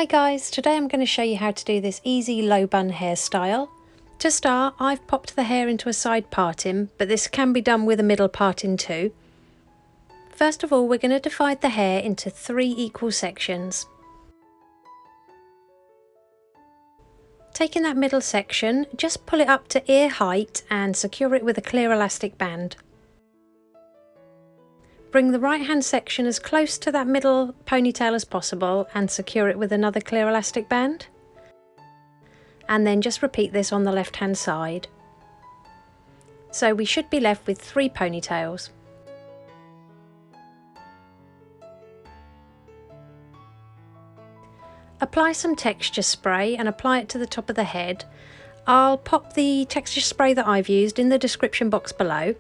Hi guys, today I'm going to show you how to do this easy low bun hairstyle. To start, I've popped the hair into a side parting, but this can be done with a middle parting too. First of all, we're going to divide the hair into 3 equal sections. Taking that middle section, just pull it up to ear height and secure it with a clear elastic band. Bring the right hand section as close to that middle ponytail as possible and secure it with another clear elastic band. And then just repeat this on the left hand side. So we should be left with 3 ponytails. Apply some texture spray and apply it to the top of the head. I'll pop the texture spray that I've used in the description box below.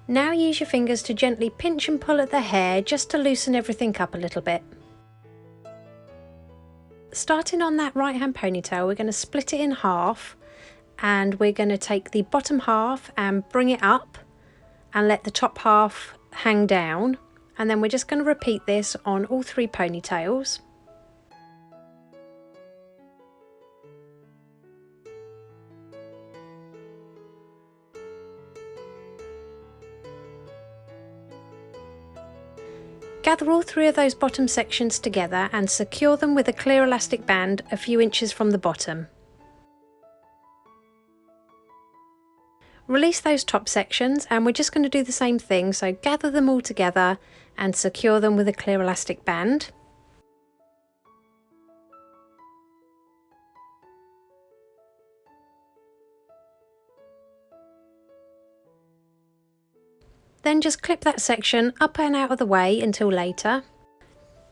Now use your fingers to gently pinch and pull at the hair just to loosen everything up a little bit. Starting on that right hand ponytail, we're going to split it in half and we're going to take the bottom half and bring it up and let the top half hang down, and then we're just going to repeat this on all 3 ponytails. Gather all 3 of those bottom sections together and secure them with a clear elastic band a few inches from the bottom. Release those top sections and we're just going to do the same thing, so gather them all together and secure them with a clear elastic band. Then just clip that section up and out of the way until later.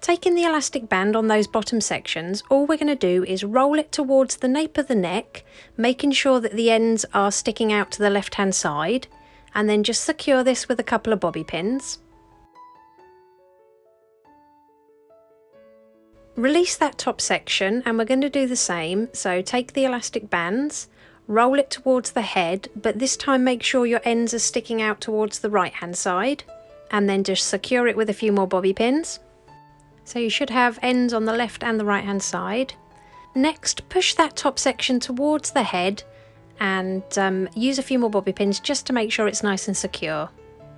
Taking the elastic band on those bottom sections, all we're going to do is roll it towards the nape of the neck, making sure that the ends are sticking out to the left hand side, and then just secure this with a couple of bobby pins. Release that top section and we're going to do the same, so take the elastic bands, roll it towards the head, but this time make sure your ends are sticking out towards the right hand side, and then just secure it with a few more bobby pins. So you should have ends on the left and the right hand side. Next, push that top section towards the head and use a few more bobby pins just to make sure it's nice and secure.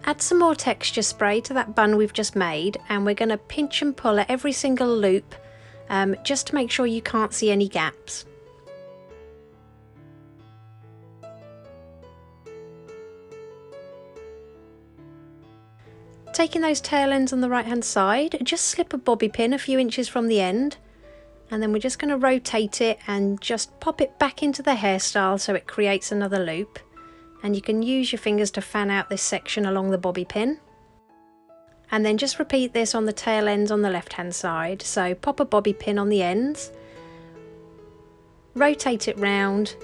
Add some more texture spray to that bun we've just made, and we're going to pinch and pull at every single loop just to make sure you can't see any gaps. Taking those tail ends on the right hand side, just slip a bobby pin a few inches from the end, and then we're just going to rotate it and just pop it back into the hairstyle so it creates another loop. And you can use your fingers to fan out this section along the bobby pin. And then just repeat this on the tail ends on the left hand side. So pop a bobby pin on the ends, rotate it round,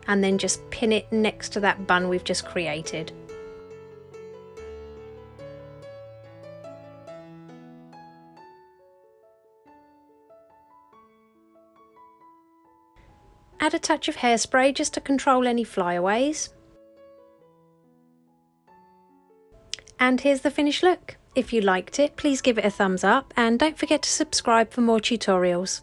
and then just pin it next to that bun we've just created. Add a touch of hairspray just to control any flyaways. And here's the finished look. If you liked it, please give it a thumbs up and don't forget to subscribe for more tutorials.